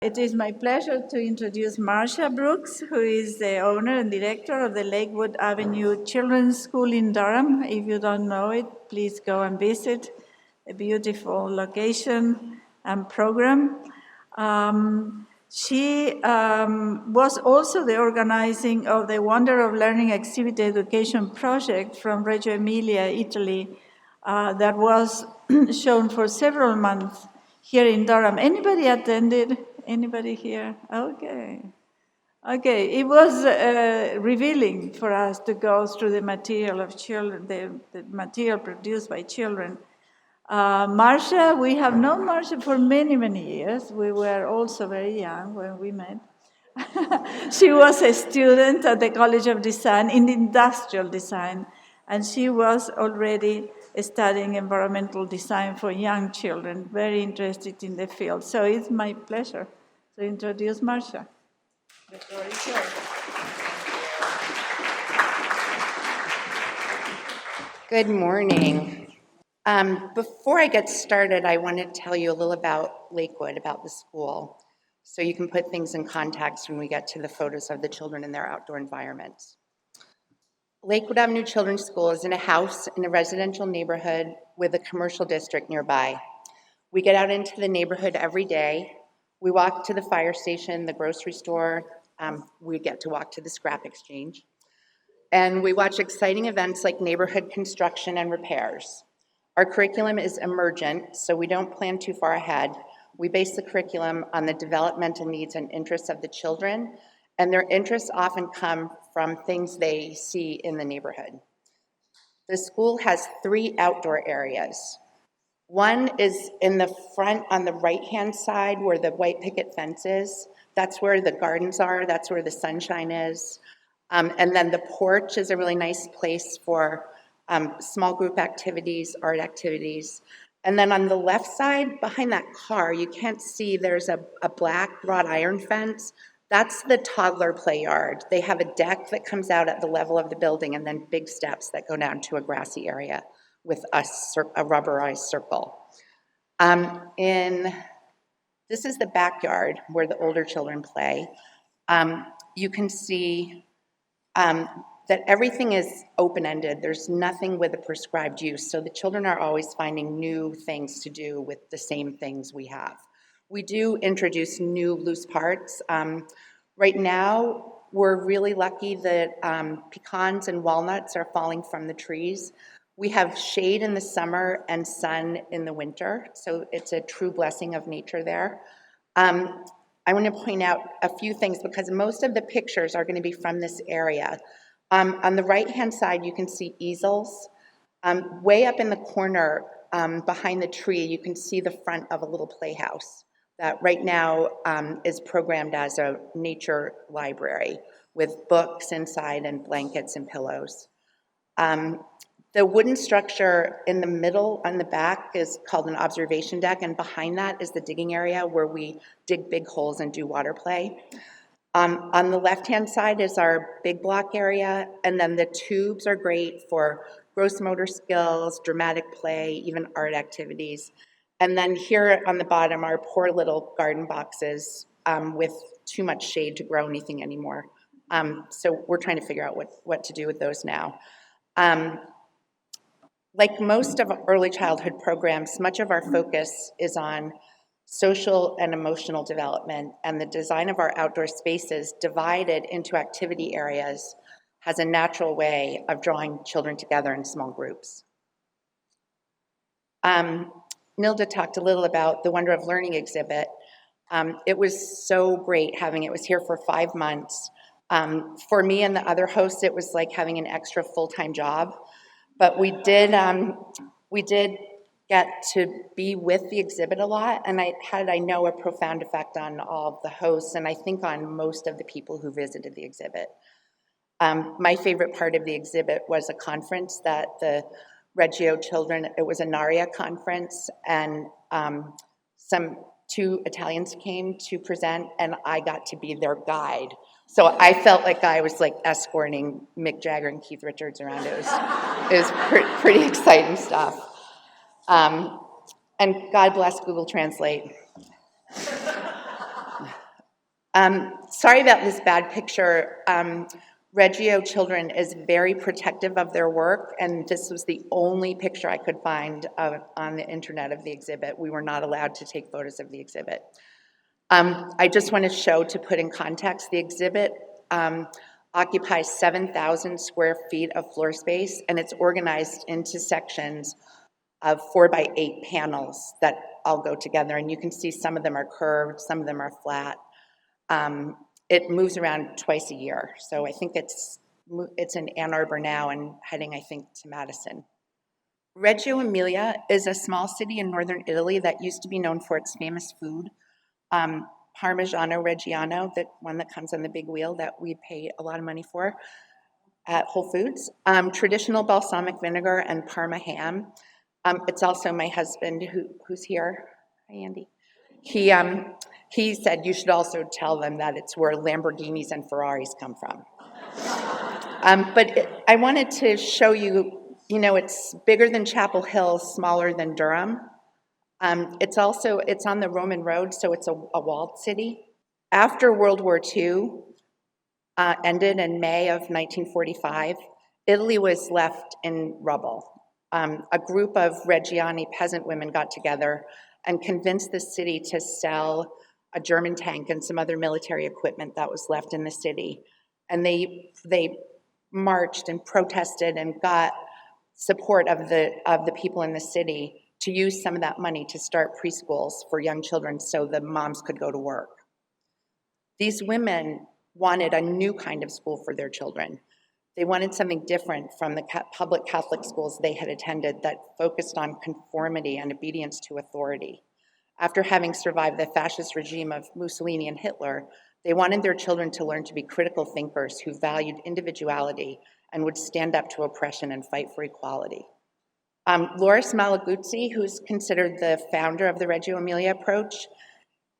It is my pleasure to introduce Marcia Brooks, who is the owner and director of the Lakewood Avenue Children's School in Durham. If you don't know it, please go and visit. A beautiful location and program. She was also the organizing of the Wonder of Learning Activity Education project from Reggio Emilia, Italy, that was shown for several months here in Durham. Anybody attended? Anybody here? Okay. Okay, it was revealing for us to go through the material of children, the material produced by children. Marcia, we have known Marcia for many, many years. We were also very young when we met. She was a student at the College of Design in industrial design, and she was already studying environmental design for young children, very interested in the field. So it's my pleasure to introduce Marcia. The floor is yours. Good morning. Before I get started, I want to tell you a little about Lakewood, about the school, so you can put things in context when we get to the photos of the children in their outdoor environments. Lakewood Avenue Children's School is in a house in a residential neighborhood with a commercial district nearby. We get out into the neighborhood every day. We walk to the fire station, the grocery store. We get to walk to the scrap exchange. And we watch exciting events like neighborhood construction and repairs. Our curriculum is emergent, so we don't plan too far ahead. We base the curriculum on the developmental needs and interests of the children, and their interests often come from things they see in the neighborhood. The school has 3 outdoor areas. One is in the front on the right-hand side where the white picket fence is. That's where the gardens are, that's where the sunshine is. And then the porch is a really nice place for small group activities, art activities. And then on the left side, behind that car, you can't see there's a black wrought iron fence. That's the toddler play yard. They have a deck that comes out at the level of the building and then big steps that go down to a grassy area with a rubberized circle. This is the backyard where the older children play. You can see that everything is open-ended. There's nothing with a prescribed use, so the children are always finding new things to do with the same things we have. We do introduce new loose parts. Right now, we're really lucky that pecans and walnuts are falling from the trees. We have shade in the summer and sun in the winter, so it's a true blessing of nature there. I want to point out a few things because most of the pictures are going to be from this area. On the right-hand side, you can see easels. Way up in the corner behind the tree, you can see the front of a little playhouse that right now is programmed as a nature library with books inside and blankets and pillows. The wooden structure in the middle on the back is called an observation deck, and behind that is the digging area where we dig big holes and do water play. On the left-hand side is our big block area, and then the tubes are great for gross motor skills, dramatic play, even art activities. And then here on the bottom are poor little garden boxes with too much shade to grow anything anymore. So we're trying to figure out what to do with those now. Like most of early childhood programs, much of our focus is on social and emotional development, and the design of our outdoor spaces divided into activity areas has a natural way of drawing children together in small groups. Nilda talked a little about the Wonder of Learning exhibit. It was so great having it. It was here for 5 months. For me and the other hosts, it was like having an extra full-time job. But we did get to be with the exhibit a lot, and I know, a profound effect on all of the hosts, and I think on most of the people who visited the exhibit. My favorite part of the exhibit was a conference that the Reggio children, it was a NARIA conference, and 2 Italians came to present, and I got to be their guide. So I felt like I was like escorting Mick Jagger and Keith Richards around. It was pretty exciting stuff. And God bless Google Translate. Sorry about this bad picture. Reggio children is very protective of their work, and this was the only picture I could find on the internet of the exhibit. We were not allowed to take photos of the exhibit. I just want to show, to put in context, the exhibit occupies 7,000 square feet of floor space, and it's organized into sections of 4x8 panels that all go together. And you can see some of them are curved, some of them are flat. It moves around twice a year. So I think it's in Ann Arbor now and heading, I think, to Madison. Reggio Emilia is a small city in northern Italy that used to be known for its famous food, Parmigiano Reggiano, the one that comes on the big wheel that we pay a lot of money for at Whole Foods, traditional balsamic vinegar, and Parma ham. It's also my husband who's here. Hi, Andy. He said you should also tell them that it's where Lamborghinis and Ferraris come from. I wanted to show you, it's bigger than Chapel Hill, smaller than Durham. It's on the Roman road, so it's a walled city. After World War II ended in May of 1945, Italy was left in rubble. A group of Reggiani peasant women got together and convinced the city to sell a German tank and some other military equipment that was left in the city. And they marched and protested and got support of the people in the city to use some of that money to start preschools for young children so the moms could go to work. These women wanted a new kind of school for their children. They wanted something different from the public Catholic schools they had attended that focused on conformity and obedience to authority. After having survived the fascist regime of Mussolini and Hitler, they wanted their children to learn to be critical thinkers who valued individuality and would stand up to oppression and fight for equality. Loris Malaguzzi, who's considered the founder of the Reggio Emilia approach,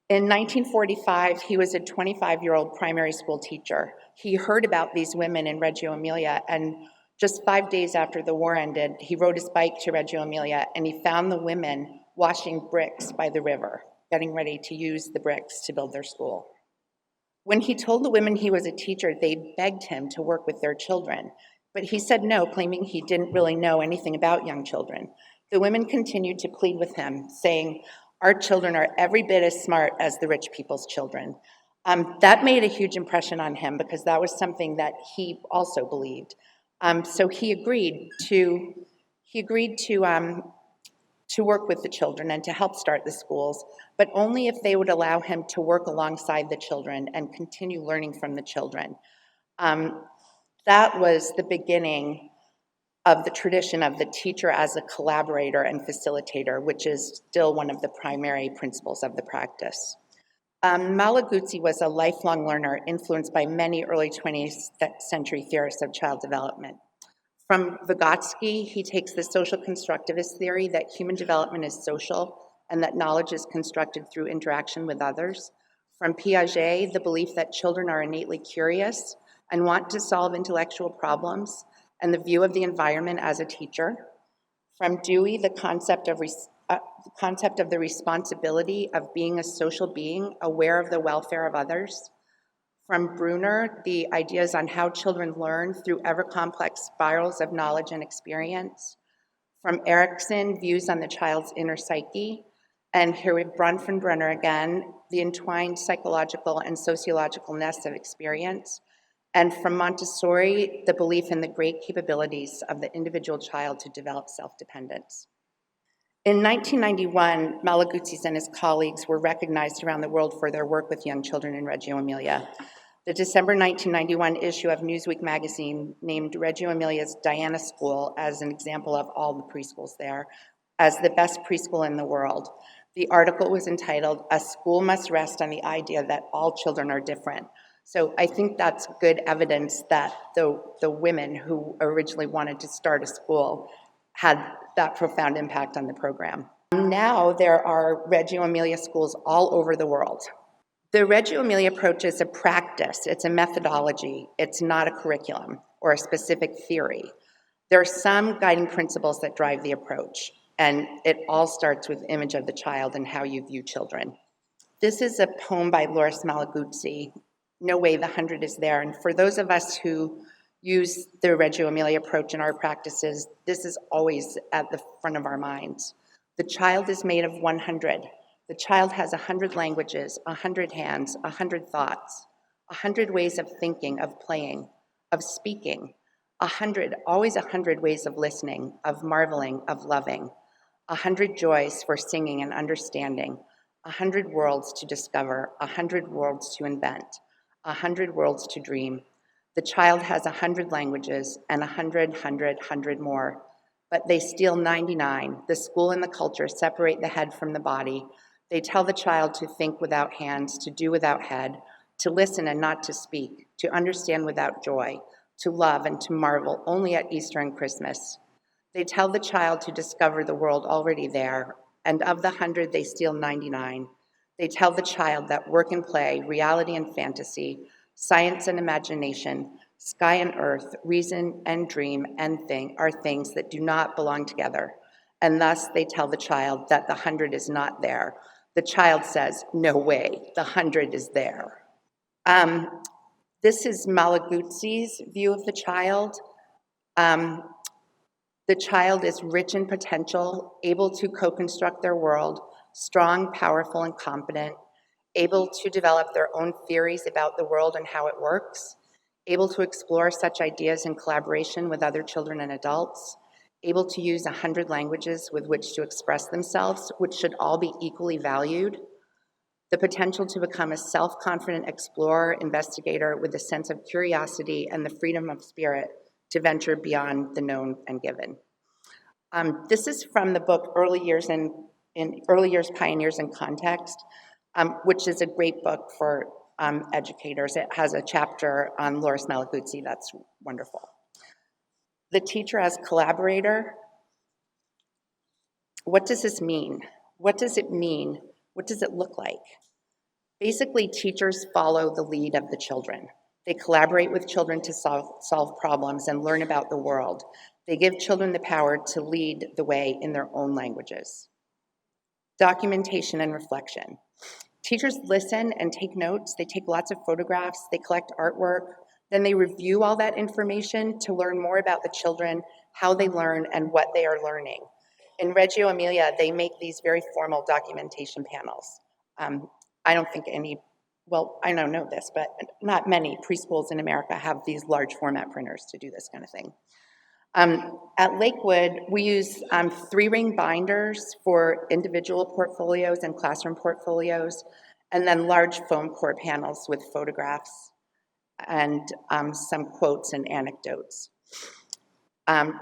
in 1945, he was a 25-year-old primary school teacher. He heard about these women in Reggio Emilia, and just 5 days after the war ended, he rode his bike to Reggio Emilia, and he found the women washing bricks by the river, getting ready to use the bricks to build their school. When he told the women he was a teacher, they begged him to work with their children, but he said no, claiming he didn't really know anything about young children. The women continued to plead with him, saying, "Our children are every bit as smart as the rich people's children." That made a huge impression on him because that was something that he also believed. So he agreed to work with the children and to help start the schools, but only if they would allow him to work alongside the children and continue learning from the children. That was the beginning of the tradition of the teacher as a collaborator and facilitator, which is still one of the primary principles of the practice. Malaguzzi was a lifelong learner influenced by many early 20th century theorists of child development. From Vygotsky, he takes the social constructivist theory that human development is social and that knowledge is constructed through interaction with others. From Piaget, the belief that children are innately curious and want to solve intellectual problems, and the view of the environment as a teacher. From Dewey, the concept of the responsibility of being a social being, aware of the welfare of others. From Bruner, the ideas on how children learn through ever-complex spirals of knowledge and experience. From Erikson, views on the child's inner psyche. And here we have Bronfenbrenner again, the entwined psychological and sociological nest of experience. And from Montessori, the belief in the great capabilities of the individual child to develop self-dependence. In 1991, Malaguzzi and his colleagues were recognized around the world for their work with young children in Reggio Emilia. The December 1991 issue of Newsweek magazine named Reggio Emilia's Diana School as an example of all the preschools there as the best preschool in the world. The article was entitled, "A School Must Rest on the Idea That All Children Are Different." So I think that's good evidence that the women who originally wanted to start a school had that profound impact on the program. Now there are Reggio Emilia schools all over the world. The Reggio Emilia approach is a practice, it's a methodology, it's not a curriculum or a specific theory. There are some guiding principles that drive the approach, and it all starts with the image of the child and how you view children. This is a poem by Loris Malaguzzi, No Way the 100 is There. And for those of us who use the Reggio Emilia approach in our practices, this is always at the front of our minds. The child is made of 100. The child has 100 languages, 100 hands, 100 thoughts, 100 ways of thinking, of playing, of speaking, 100, always 100 ways of listening, of marveling, of loving, 100 joys for singing and understanding, 100 worlds to discover, 100 worlds to invent, 100 worlds to dream. The child has 100 languages and 100 more, but they steal 99. The school and the culture separate the head from the body. They tell the child to think without hands, to do without head, to listen and not to speak, to understand without joy, to love and to marvel only at Easter and Christmas. They tell the child to discover the world already there, and of the 100, they steal 99. They tell the child that work and play, reality and fantasy, science and imagination, sky and earth, reason and dream and thing are things that do not belong together. And thus they tell the child that the 100 is not there. The child says, no way, the 100 is there. This is Malaguzzi's view of the child. The child is rich in potential, able to co-construct their world, strong, powerful, and competent, able to develop their own theories about the world and how it works, able to explore such ideas in collaboration with other children and adults, able to use 100 languages with which to express themselves, which should all be equally valued, the potential to become a self-confident explorer, investigator with a sense of curiosity and the freedom of spirit to venture beyond the known and given. This is from the book Early Years, Pioneers in Context, which is a great book for educators. It has a chapter on Loris Malaguzzi that's wonderful. The teacher as collaborator. What does this mean? What does it mean? What does it look like? Basically, teachers follow the lead of the children. They collaborate with children to solve problems and learn about the world. They give children the power to lead the way in their own languages. Documentation and reflection. Teachers listen and take notes. They take lots of photographs. They collect artwork. Then they review all that information to learn more about the children, how they learn, and what they are learning. In Reggio Emilia, they make these very formal documentation panels. I don't think I don't know this, but not many preschools in America have these large format printers to do this kind of thing. At Lakewood, we use 3-ring binders for individual portfolios and classroom portfolios, and then large foam core panels with photographs and some quotes and anecdotes.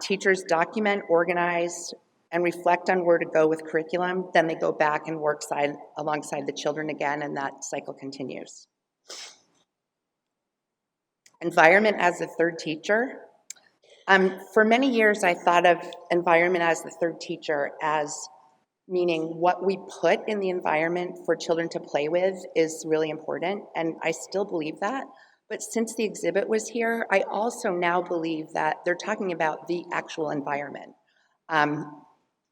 Teachers document, organize, and reflect on where to go with curriculum. Then they go back and work alongside the children again, and that cycle continues. Environment as the third teacher. For many years, I thought of environment as the third teacher as meaning what we put in the environment for children to play with is really important, and I still believe that. But since the exhibit was here, I also now believe that they're talking about the actual environment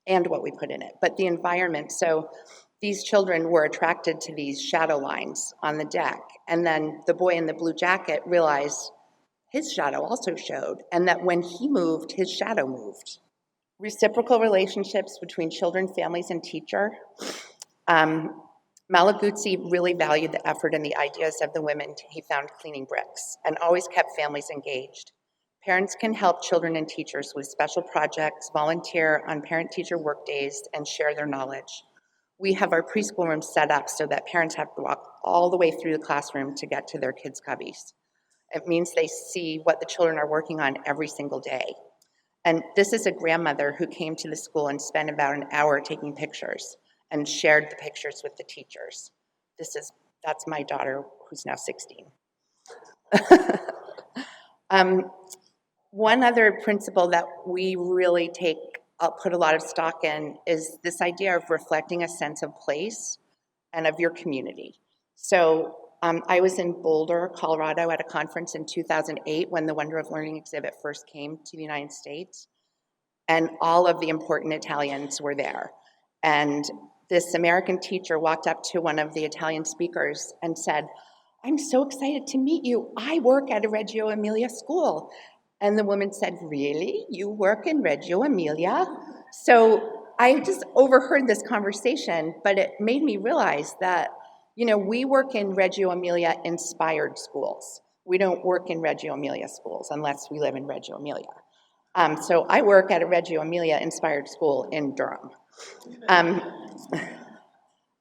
and what we put in it, but the environment. So these children were attracted to these shadow lines on the deck, and then the boy in the blue jacket realized his shadow also showed, and that when he moved, his shadow moved. Reciprocal relationships between children, families, and teacher. Malaguzzi really valued the effort and the ideas of the women he found cleaning bricks, and always kept families engaged. Parents can help children and teachers with special projects, volunteer on parent-teacher work days, and share their knowledge. We have our preschool room set up so that parents have to walk all the way through the classroom to get to their kids' cubbies. It means they see what the children are working on every single day. And this is a grandmother who came to the school and spent about an hour taking pictures and shared the pictures with the teachers. That's my daughter, who's now 16. One other principle that we really put a lot of stock in is this idea of reflecting a sense of place and of your community. So I was in Boulder, Colorado at a conference in 2008 when the Wonder of Learning exhibit first came to the United States, and all of the important Italians were there. And this American teacher walked up to one of the Italian speakers and said, "I'm so excited to meet you. I work at a Reggio Emilia school." And the woman said, "Really? You work in Reggio Emilia?" So I just overheard this conversation, but it made me realize that, we work in Reggio Emilia inspired schools. We don't work in Reggio Emilia schools unless we live in Reggio Emilia. So I work at a Reggio Emilia inspired school in Durham. Um,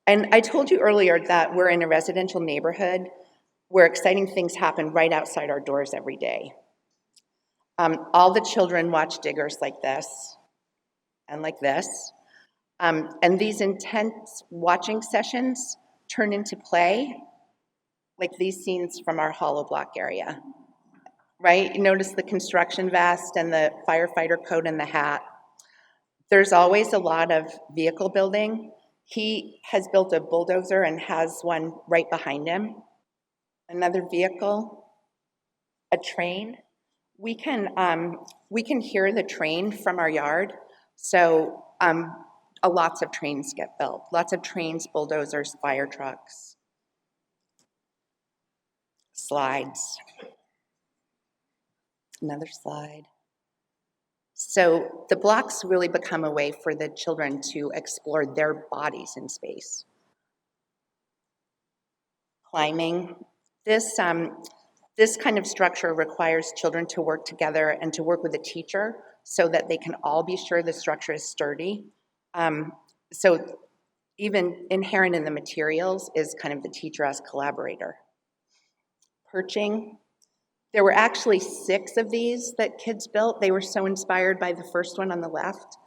and I told you earlier that we're in a residential neighborhood where exciting things happen right outside our doors every day. All the children watch diggers like this and like this. And these intense watching sessions turn into play, like these scenes from our hollow block area, right? You notice the construction vest and the firefighter coat and the hat. There's always a lot of vehicle building. He has built a bulldozer and has one right behind him. Another vehicle, a train. We can hear the train from our yard, so lots of trains get built. Lots of trains, bulldozers, fire trucks, slides. Another slide. So the blocks really become a way for the children to explore their bodies in space. Climbing. This kind of structure requires children to work together and to work with a teacher so that they can all be sure the structure is sturdy. So even inherent in the materials is kind of the teacher as collaborator. Perching. There were actually 6 of these that kids built. They were so inspired by the first one on the left.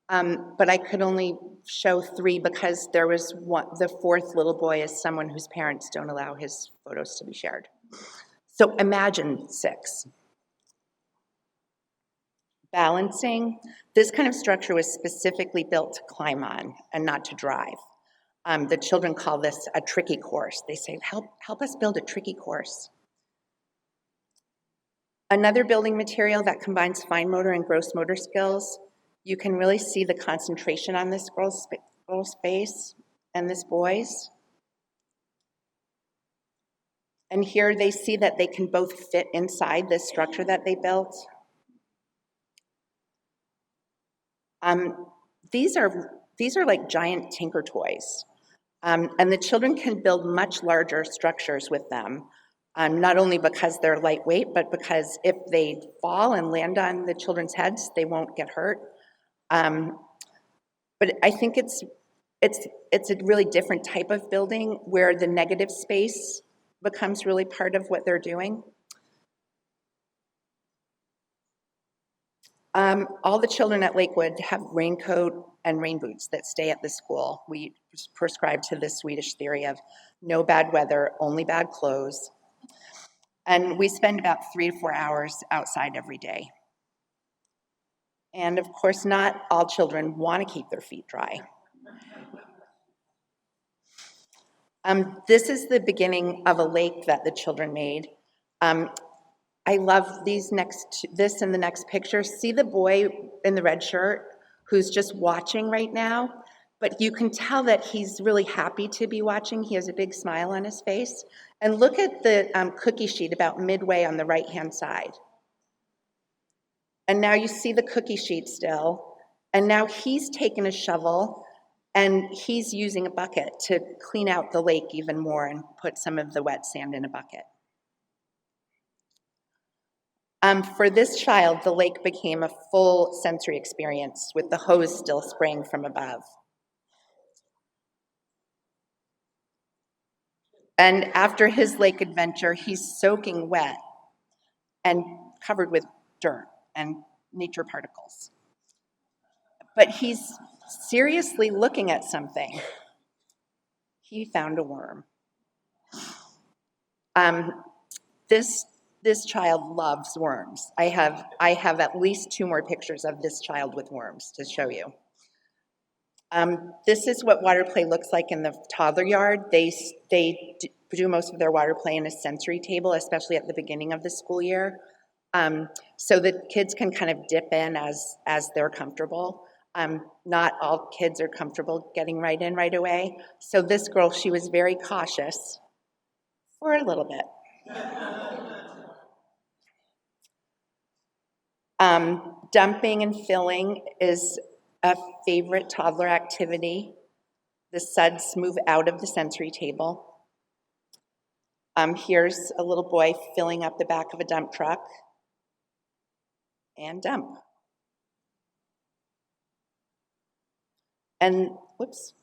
But I could only show 3 because there was the 4th little boy is someone whose parents don't allow his photos to be shared. So imagine 6. Balancing. This kind of structure was specifically built to climb on and not to drive. The children call this a tricky course. They say, help us build a tricky course. Another building material that combines fine motor and gross motor skills. You can really see the concentration on this girl's face and this boy's. And here they see that they can both fit inside this structure that they built. These are like giant tinker toys. And the children can build much larger structures with them, not only because they're lightweight, but because if they fall and land on the children's heads, they won't get hurt. But I think it's a really different type of building where the negative space becomes really part of what they're doing. All the children at Lakewood have raincoat and rain boots that stay at the school. We prescribe to the Swedish theory of no bad weather, only bad clothes. And we spend about 3 to 4 hours outside every day. And of course, not all children want to keep their feet dry. This is the beginning of a lake that the children made. I love this and the next picture. See the boy in the red shirt who's just watching right now, but you can tell that he's really happy to be watching. He has a big smile on his face. And look at the cookie sheet about midway on the right-hand side. And now you see the cookie sheet still, and now he's taken a shovel and he's using a bucket to clean out the lake even more and put some of the wet sand in a bucket. For this child, the lake became a full sensory experience with the hose still spraying from above. And after his lake adventure, he's soaking wet and covered with dirt and nature particles. But he's seriously looking at something. He found a worm. This child loves worms. I have at least 2 more pictures of this child with worms to show you. This is what water play looks like in the toddler yard. They do most of their water play in a sensory table, especially at the beginning of the school year, so that kids can kind of dip in as they're comfortable. Not all kids are comfortable getting right in right away. So this girl, she was very cautious for a little bit. Dumping and filling is a favorite toddler activity. The suds move out of the sensory table. Here's a little boy filling up the back of a dump truck and dump. And, whoops.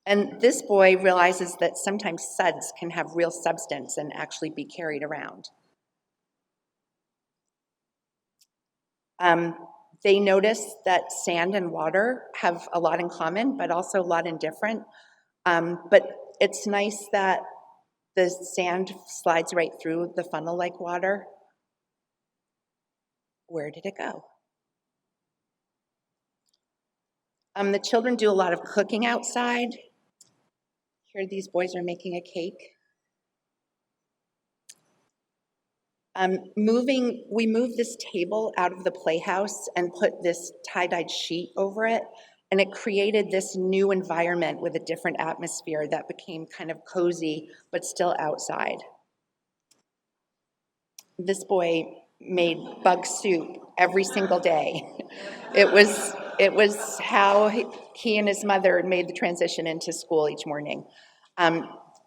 And this boy realizes that sometimes suds can have real substance and actually be carried around. They notice that sand and water have a lot in common, but also a lot in different. But it's nice that the sand slides right through the funnel like water. Where did it go? The children do a lot of cooking outside. Here these boys are making a cake. We moved this table out of the playhouse and put this tie-dyed sheet over it, and it created this new environment with a different atmosphere that became kind of cozy, but still outside. This boy made bug soup every single day. It was how he and his mother made the transition into school each morning.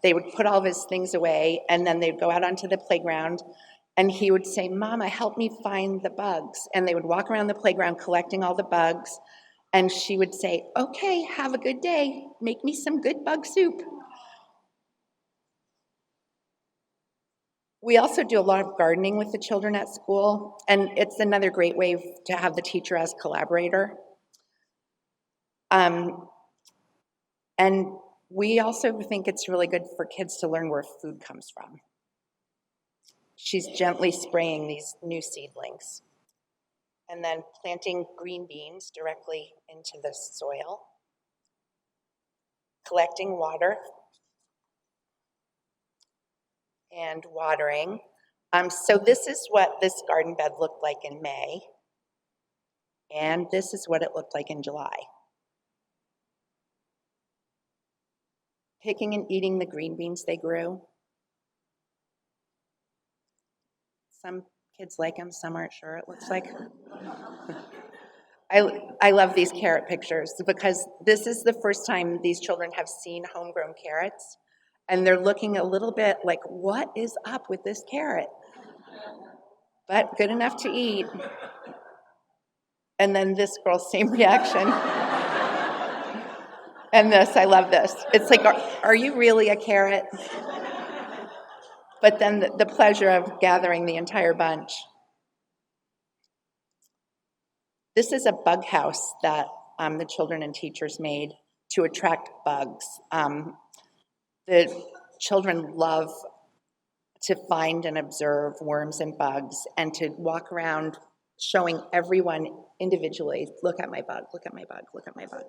They would put all of his things away, and then they'd go out onto the playground, and he would say, "Mama, help me find the bugs." And they would walk around the playground collecting all the bugs, and she would say, "Okay, have a good day. Make me some good bug soup." We also do a lot of gardening with the children at school, and it's another great way to have the teacher as collaborator. And we also think it's really good for kids to learn where food comes from. She's gently spraying these new seedlings and then planting green beans directly into the soil, collecting water and watering. So this is what this garden bed looked like in May, and this is what it looked like in July. Picking and eating the green beans they grew. Some kids like them, some aren't sure, it looks like. I love these carrot pictures because this is the first time these children have seen homegrown carrots, and they're looking a little bit like, what is up with this carrot? But good enough to eat. And then this girl, same reaction. And this, I love this. It's like, are you really a carrot? But then the pleasure of gathering the entire bunch. This is a bug house that the children and teachers made to attract bugs. The children love to find and observe worms and bugs and to walk around showing everyone individually, look at my bug, look at my bug, look at my bug.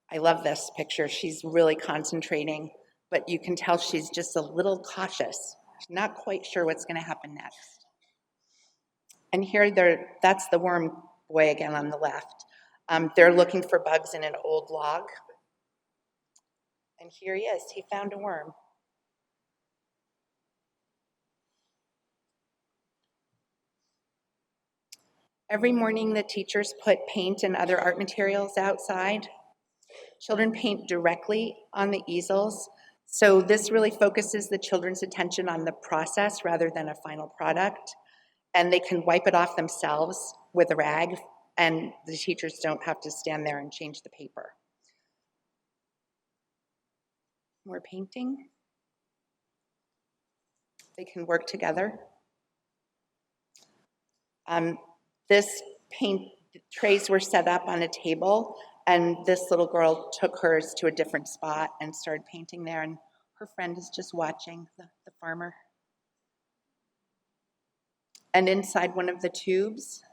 I love this picture. She's really concentrating, but you can tell she's just a little cautious. She's not quite sure what's going to happen next. And here, that's the worm boy again on the left. They're looking for bugs in an old log. And here he is. He found a worm. Every morning, the teachers put paint and other art materials outside. Children paint directly on the easels. So this really focuses the children's attention on the process rather than a final product. And they can wipe it off themselves with a rag, and the teachers don't have to stand there and change the paper. More painting. They can work together. This paint trays were set up on a table, and this little girl took hers to a different spot and started painting there, and her friend is just watching, the farmer. And inside one of the tubes,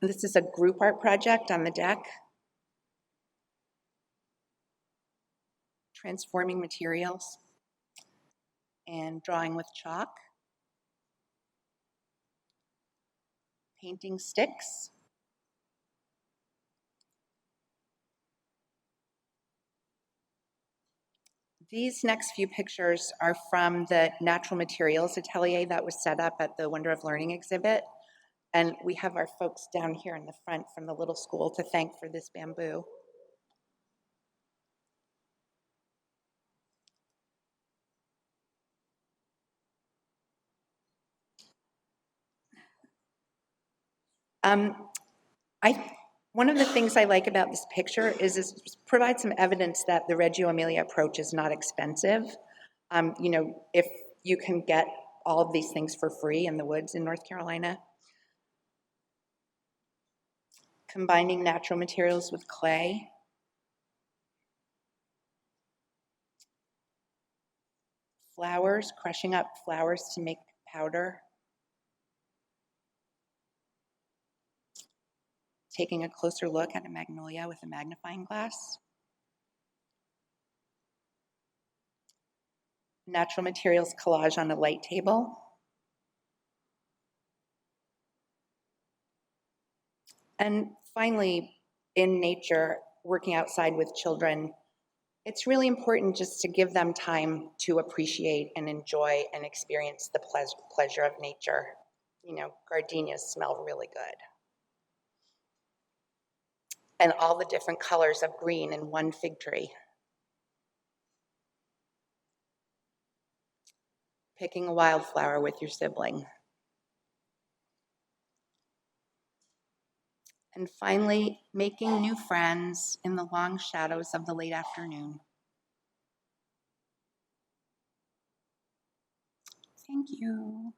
This is a group art project on the deck. Transforming materials and drawing with chalk. Painting sticks. These next few pictures are from the natural materials atelier that was set up at the Wonder of Learning exhibit. And we have our folks down here in the front from the little school to thank for this bamboo. One of the things I like about this picture is it provides some evidence that the Reggio Emilia approach is not expensive. If you can get all of these things for free in the woods in North Carolina. Combining natural materials with clay. Flowers, crushing up flowers to make powder. Taking a closer look at a magnolia with a magnifying glass. Natural materials collage on a light table. And finally, in nature, working outside with children, it's really important just to give them time to appreciate and enjoy and experience the pleasure of nature. Gardenias smell really good. And all the different colors of green in one fig tree. Picking a wildflower with your sibling. And finally, making new friends in the long shadows of the late afternoon. Thank you.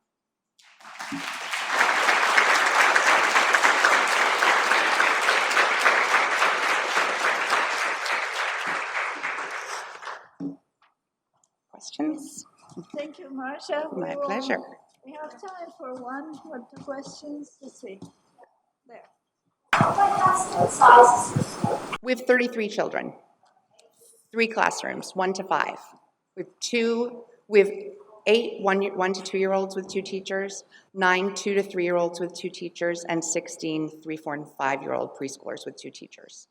Questions? Thank you, Marcia. My pleasure. We have time for one or two questions. Let's see. There. We have 33 children, 3 classrooms, 1 to 5. We have 8 1 to 2 year olds with 2 teachers, 9 2 to 3 year olds with 2 teachers, and 16 3, 4, and 5 year old preschoolers with 2 teachers.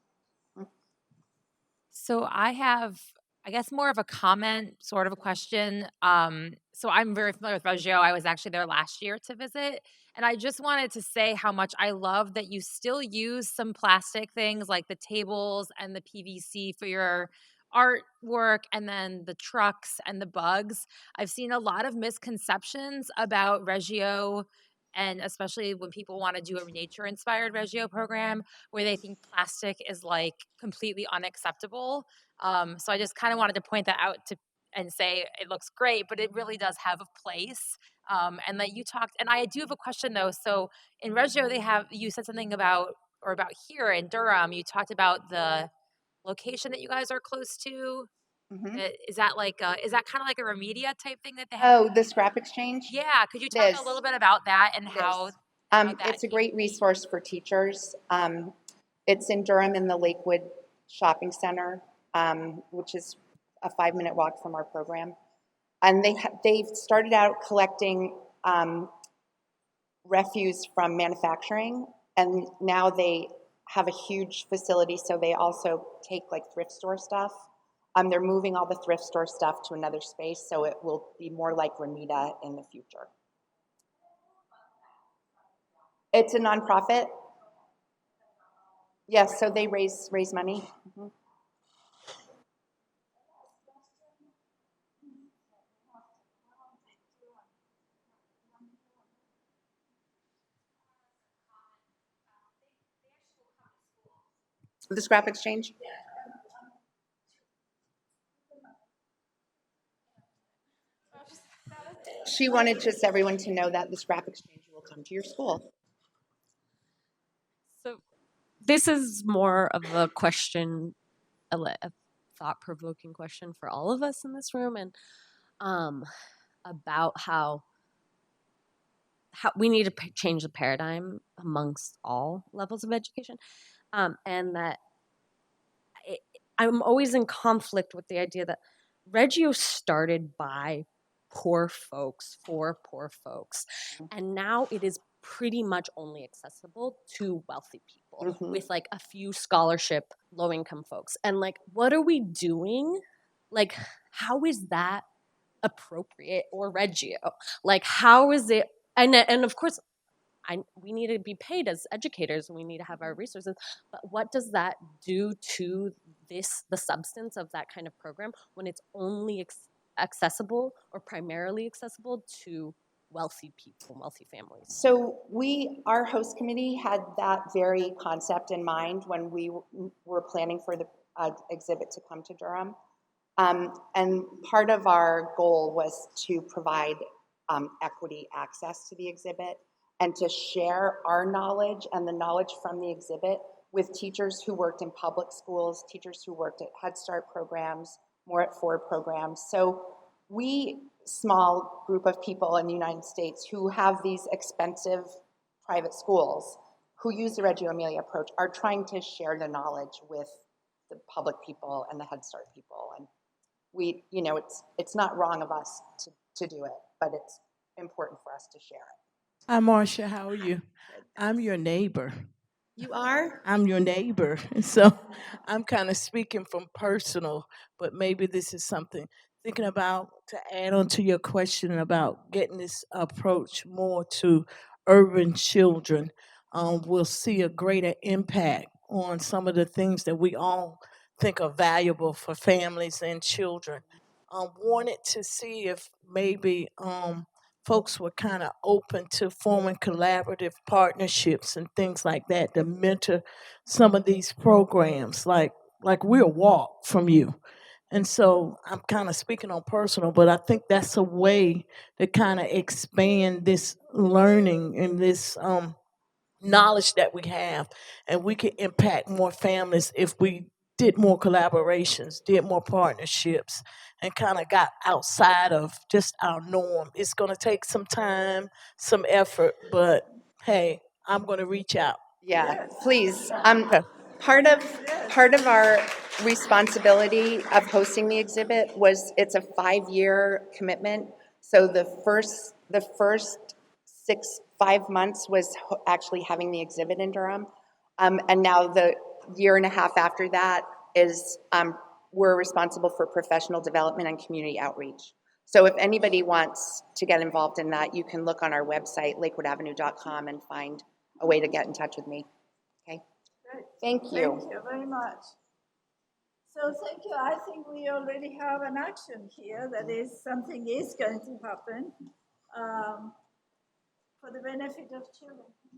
So I have, I guess, more of a comment, sort of a question. So I'm very familiar with Reggio. I was actually there last year to visit. And I just wanted to say how much I love that you still use some plastic things like the tables and the PVC for your artwork, and then the trucks and the bugs. I've seen a lot of misconceptions about Reggio, and especially when people want to do a nature-inspired Reggio program where they think plastic is like completely unacceptable. So I just kind of wanted to point that out and say it looks great, but it really does have a place. And that you talked, and I do have a question though. So in Reggio, you said something about here in Durham, you talked about the location that you guys are close to. Mm-hmm. Is that kind of like a Remedia type thing that they have? Oh, the scrap exchange? Yeah. Could you talk a little bit about that and how that it's a great resource for teachers. It's in Durham in the Lakewood shopping center, which is a 5-minute walk from our program. And they've started out collecting refuse from manufacturing, and now they have a huge facility, so they also take like thrift store stuff. They're moving all the thrift store stuff to another space, so it will be more like Remita in the future. It's a nonprofit. Yes, so they raise money. Mm-hmm. The scrap exchange? She wanted just everyone to know that the scrap exchange will come to your school. So this is more of a question, a thought-provoking question for all of us in this room, and about how we need to change the paradigm amongst all levels of education, and that I'm always in conflict with the idea that Reggio started by poor folks for poor folks, and now it is pretty much only accessible to wealthy people with like a few scholarship low income folks. And like, what are we doing? Like, how is that appropriate or Reggio? Like, how is it? And of course, we need to be paid as educators and we need to have our resources, but what does that do to the substance of that kind of program when it's only accessible or primarily accessible to wealthy people, wealthy families? So our host committee had that very concept in mind when we were planning for the exhibit to come to Durham. And part of our goal was to provide equity access to the exhibit and to share our knowledge and the knowledge from the exhibit with teachers who worked in public schools, teachers who worked at Head Start programs, more at Ford programs. So small group of people in the United States who have these expensive private schools who use the Reggio Emilia approach are trying to share the knowledge with the public people and the Head Start people. And it's not wrong of us to do it, but it's important for us to share it. Hi, Marcia. How are you? I'm your neighbor. You are? I'm your neighbor. So I'm kind of speaking from personal, but maybe this is something thinking about to add on to your question about getting this approach more to urban children. We'll see a greater impact on some of the things that we all think are valuable for families and children. Wanted to see if maybe folks were kind of open to forming collaborative partnerships and things like that to mentor some of these programs like we'll walk from you. And so I'm kind of speaking on personal, but I think that's a way to kind of expand this learning and this knowledge that we have, and we can impact more families if we did more collaborations, did more partnerships, and kind of got outside of just our norm. It's going to take some time, some effort, but hey, I'm going to reach out. Yeah, please. Okay. Part of our responsibility of hosting the exhibit was it's a 5-year commitment. So the first 5 months was actually having the exhibit in Durham, and now the year and a half after that is we're responsible for professional development and community outreach. So if anybody wants to get involved in that, you can look on our website, lakewoodavenue.com, and find a way to get in touch with me. Okay? Great. Thank you. Thank you very much. So thank you. I think we already have an action here. That is, something is going to happen for the benefit of children.